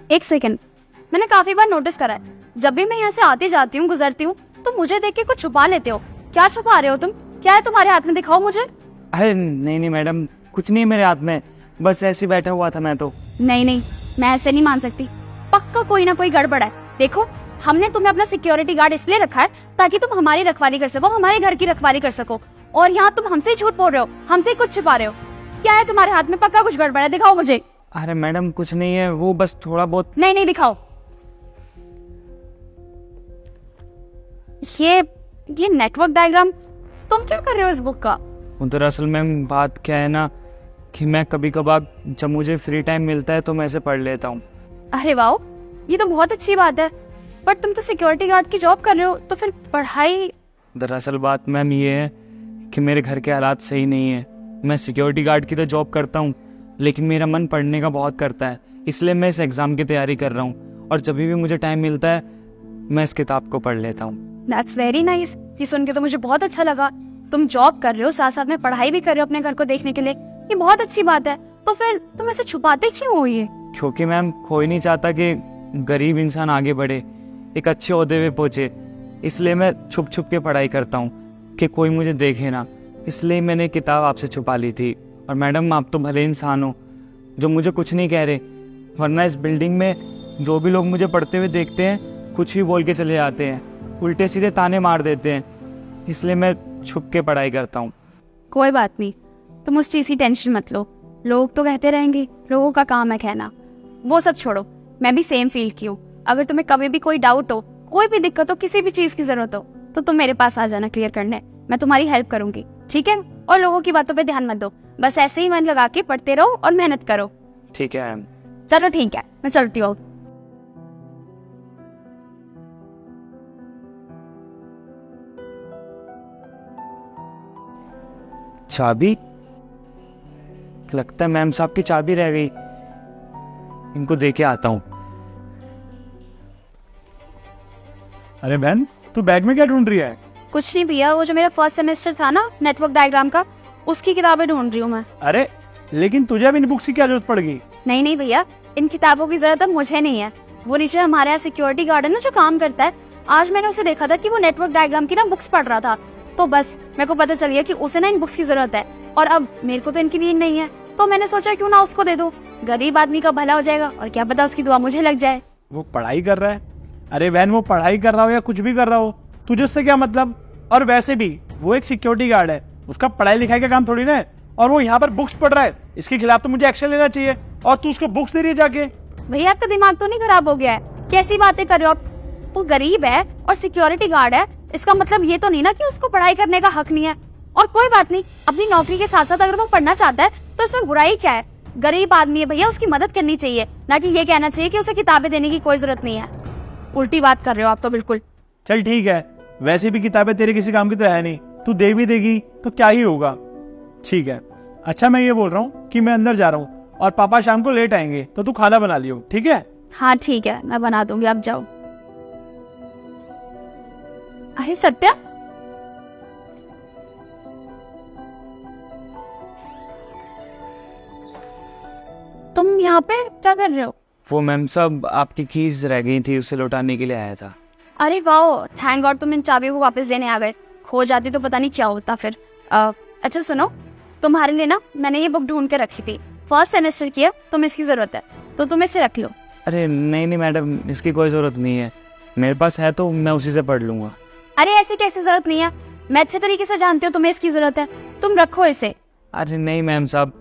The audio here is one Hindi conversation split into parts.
एक सेकंड, मैंने काफी बार नोटिस करा है, जब भी मैं यहाँ से आती जाती हूँ, गुजरती हूँ, तो मुझे देख के कुछ छुपा लेते हो। क्या छुपा रहे हो तुम? क्या है तुम्हारे हाथ में, दिखाओ मुझे। अरे नहीं नहीं मैडम, कुछ नहीं मेरे हाथ में, बस ऐसे ही बैठा हुआ था मैं तो। नहीं नहीं, मैं ऐसे नहीं मान सकती, पक्का कोई ना कोई गड़बड़ है। देखो, हमने तुम्हें अपना सिक्योरिटी गार्ड इसलिए रखा है ताकि तुम हमारी रखवाली कर सको, हमारे घर की रखवाली कर सको, और यहाँ तुम हमसे ही झूठ बोल रहे हो, हमसे ही कुछ छुपा रहे हो। क्या है तुम्हारे हाथ में? पक्का कुछ गड़बड़ है, दिखाओ मुझे। अरे मैडम कुछ नहीं है, वो बस थोड़ा बहुत। नहीं नहीं, दिखाओ। ये नेटवर्क डायग्राम तुम क्यों कर रहे हो इस बुक का? दरअसल मैम बात क्या है ना कि मैं कभी कभार जब मुझे फ्री टाइम मिलता है तो मैं इसे पढ़ लेता हूँ। अरे वाह, ये तो बहुत अच्छी बात है, पर तुम तो सिक्योरिटी गार्ड की जॉब कर रहे हो, तो फिर पढ़ाई? दरअसल बात मैम ये है कि मेरे घर के हालात सही नहीं है। मैं सिक्योरिटी गार्ड की तो जॉब करता हूँ, लेकिन मेरा मन पढ़ने का बहुत करता है, इसलिए मैं इस एग्ज़ाम की तैयारी कर रहा हूँ, और जब भी मुझे टाइम मिलता है मैं इस किताब को पढ़ लेता हूँ। That's very nice. ये सुन के तो मुझे बहुत अच्छा लगा। तुम जॉब कर रहे हो, साथ साथ में पढ़ाई भी कर रहे हो अपने घर को देखने के लिए, ये बहुत अच्छी बात है। तो फिर तुम ऐसे छुपाते क्यों हो ये? क्योंकि मैम कोई नहीं चाहता कि गरीब इंसान आगे बढ़े, एक अच्छे ओहदे पे पहुँचे, इसलिए मैं छुप छुप के पढ़ाई करता हूँ कि कोई मुझे देखे ना। इसलिए मैंने किताब आपसे छुपा ली थी। और मैडम आप तो भले इंसान हो जो मुझे कुछ नहीं कह रहे, वरना इस बिल्डिंग में जो भी लोग मुझे पढ़ते हुए देखते हैं कुछ भी बोल के चले जाते हैं, उल्टे सीधे ताने मार देते हैं, इसलिए मैं छुप के पढ़ाई करता हूँ। कोई बात नहीं, तुम उस चीज की टेंशन मत लो, लोग तो कहते रहेंगे, लोगों का काम है कहना, वो सब छोड़ो। मैं भी सेम फील की हूँ। अगर तुम्हें कभी भी कोई डाउट हो, कोई भी दिक्कत हो, किसी भी चीज की जरूरत हो, तो तुम मेरे पास आ जाना क्लियर करने, मैं तुम्हारी हेल्प करूंगी, ठीक है? और लोगों की बातों पे ध्यान मत दो, बस ऐसे ही मन लगा के पढ़ते रहो और मेहनत करो। ठीक है मैम। चलो ठीक है, मैं चलती हूँ। चाबी? लगता है मैम साहब की चाबी रह गई, इनको दे के आता हूँ। अरे बहन, तू बैग में क्या ढूंढ रही है? कुछ नहीं भैया, वो जो मेरा फर्स्ट सेमेस्टर था ना नेटवर्क डायग्राम का, उसकी किताबें ढूंढ रही हूँ मैं। अरे लेकिन तुझे अब इन बुक्स की क्या जरूरत पड़ गई? नहीं नहीं भैया, इन किताबों की जरूरत अब मुझे नहीं है। वो नीचे हमारे यहाँ सिक्योरिटी गार्ड है ना जो काम करता है, आज मैंने उसे देखा था कि वो नेटवर्क डायग्राम की ना बुक्स पढ़ रहा था, तो बस मेरे को पता चल गया कि उसे ना इन बुक्स की जरूरत है, और अब मेरे को तो इनकी नीड नहीं है, तो मैंने सोचा क्यों ना उसको दे दूं, गरीब आदमी का भला हो जाएगा, और क्या पता उसकी दुआ मुझे लग जाए। वो पढ़ाई कर रहा है? अरे बहन, वो पढ़ाई कर रहा हो या कुछ भी कर रहा हो, तुझे उससे क्या मतलब? और वैसे भी वो एक सिक्योरिटी गार्ड है, उसका पढ़ाई लिखाई का काम थोड़ी ना है, और वो यहाँ पर बुक्स पढ़ रहा है, इसके खिलाफ तो मुझे एक्शन लेना चाहिए, और तू उसको बुक्स दे रही है जाके। भैया आपका दिमाग तो नहीं खराब हो गया है? कैसी बातें कर रहे हो आप? वो गरीब है और सिक्योरिटी गार्ड है, इसका मतलब ये तो नहीं ना कि उसको पढ़ाई करने का हक नहीं है। और कोई बात नहीं, अपनी नौकरी के साथ साथ अगर वो पढ़ना चाहता है तो इसमें बुराई क्या है? गरीब आदमी है भैया, उसकी मदद करनी चाहिए, ना कि ये कहना चाहिए कि उसे किताबें देने की कोई जरूरत नहीं है। उल्टी बात कर रहे हो आप तो बिल्कुल। चल ठीक है, वैसे भी किताबें तेरे किसी काम की तो है नहीं, तू दे भी देगी तो क्या ही होगा। ठीक है, अच्छा मैं ये बोल रहा हूँ कि मैं अंदर जा रहा हूँ, और पापा शाम को लेट आएंगे, तो तू खाना बना लियो, ठीक है? हाँ ठीक है, मैं बना दूंगी, आप जाओ। अरे सत्या, तुम यहाँ पे क्या कर रहे हो? वो मैम साहब आपकी कीज रह गई थी, उसे लौटाने के लिए आया था। अरे वाह, थैंक गॉड तुम इन चाबियों को वापस देने आ गए, खो जाती तो पता नहीं क्या होता फिर। अच्छा सुनो, तुम्हारे लिए ना मैंने ये बुक ढूंढ के रखी थी, फर्स्ट सेमेस्टर की है, तुम्हें इसकी जरूरत है तो तुम इसे रख लो। अरे नहीं नहीं मैडम, इसकी कोई ज़रूरत नहीं है, मेरे पास है तो मैं उसी से पढ़ लूँगा। अरे ऐसी कैसे जरूरत नहीं है, मैं अच्छे तरीके से जानती हूँ तुम्हें इसकी जरूरत है, तुम रखो इसे। अरे नहीं मैम साहब,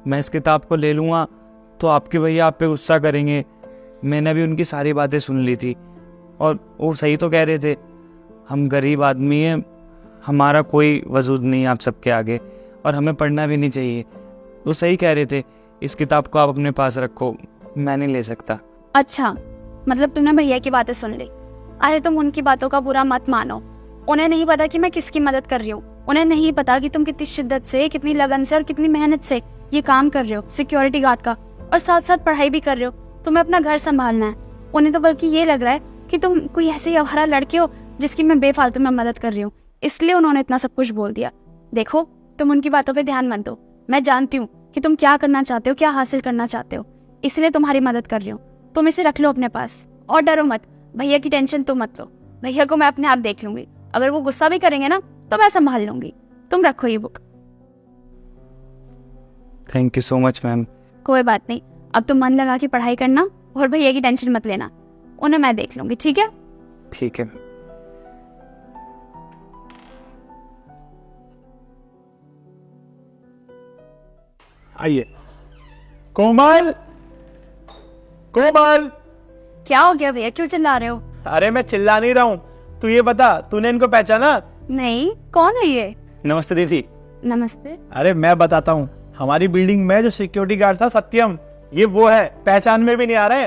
मैं इस किताब को ले लूँगा तो आपके भैया आप पे गुस्सा करेंगे। मैंने भी उनकी सारी बातें सुन ली थी, और वो सही तो कह रहे थे, हम गरीब आदमी हैं, हमारा कोई वजूद नहीं है आप सबके आगे, और हमें पढ़ना भी नहीं चाहिए। वो सही कह रहे थे, इस किताब को आप अपने पास रखो, मैं नहीं ले सकता। अच्छा, मतलब तुमने भैया की बातें सुन ली। अरे तुम उनकी बातों का बुरा मत मानो, उन्हें नहीं पता कि मैं किसकी मदद कर रही हूँ, उन्हें नहीं पता कि तुम कितनी शिद्दत से, कितनी लगन से और कितनी मेहनत से ये काम कर रहे हो सिक्योरिटी गार्ड का, और साथ साथ पढ़ाई भी कर रहे हो, तुम्हें अपना घर संभालना है। उन्हें तो बल्कि ये लग रहा है कि तुम कोई ऐसे अवहरा लड़के हो जिसकी मैं बेफालतू में मदद कर रही हूँ, इसलिए उन्होंने इतना सब कुछ बोल दिया। देखो, तुम उनकी बातों पे ध्यान मत दो, मैं जानती हूँ कि तुम क्या करना चाहते हो, क्या हासिल करना चाहते हो, इसलिए तुम्हारी मदद कर रही हूँ। तुम इसे रख लो अपने पास और डरो मत। भैया की टेंशन तुम मत लो, भैया को मैं अपने आप देख लूंगी। अगर वो गुस्सा भी करेंगे ना तो मैं संभाल लूंगी। तुम रखो ये book. Thank you so much ma'am. कोई बात नहीं, अब तुम मन लगा के पढ़ाई करना और भैया की टेंशन मत लेना, उन्हें मैं देख लूंगी, ठीक है? ठीक है। आइए। कोमल, कोमल। क्या हो गया भैया, क्यों चिल्ला रहे हो? अरे मैं चिल्ला नहीं रहा हूँ, तू ये बता, तूने इनको पहचाना? नहीं, कौन है ये? नमस्ते दीदी। नमस्ते। अरे मैं बताता हूँ, हमारी बिल्डिंग में जो सिक्योरिटी गार्ड था सत्यम, ये वो है। पहचान में भी नहीं आ रहे?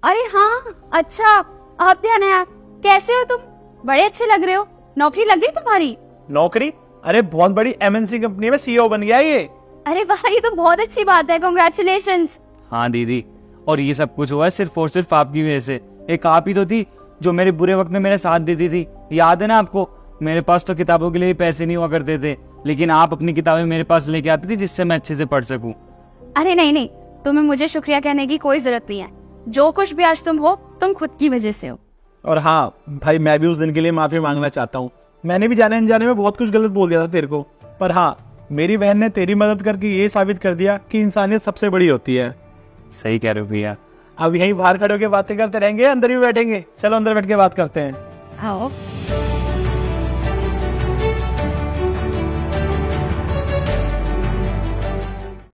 अरे हाँ, अच्छा, अब ध्यान आया। कैसे हो तुम? बड़े अच्छे लग रहे हो। नौकरी लग गई तुम्हारी? नौकरी? अरे बहुत बड़ी एमएनसी कंपनी में सीईओ बन गया ये। अरे वाह, ये तो बहुत अच्छी बात है, कॉन्ग्रेचुलेशंस। हाँ दीदी, और ये सब कुछ हुआ है सिर्फ और सिर्फ आपकी वजह से। एक आप ही तो थी जो मेरे बुरे वक्त में मेरे साथ देती थी, याद है ना आपको? मेरे पास तो किताबों के लिए पैसे नहीं हुआ करते थे, लेकिन आप अपनी किताबें मेरे पास लेके आती थी जिससे मैं अच्छे से पढ़ सकूं। अरे नहीं नहीं, तुम्हें मुझे शुक्रिया कहने की कोई जरूरत नहीं है। जो कुछ भी आज तुम हो, तुम खुद की वजह से हो। और हाँ भाई, मैं भी उस दिन के लिए माफी मांगना चाहता हूँ। मैंने भी जाने अनजाने में बहुत कुछ गलत बोल दिया था तेरे को, पर हाँ, मेरी बहन ने तेरी मदद करके ये साबित कर दिया कि इंसानियत सबसे बड़ी होती है। सही कह रहे हो भैया। अब यहीं बाहर खड़े होकर बातें करते रहेंगे, अंदर भी बैठेंगे? चलो अंदर बैठ के बात करते हैं। आओ।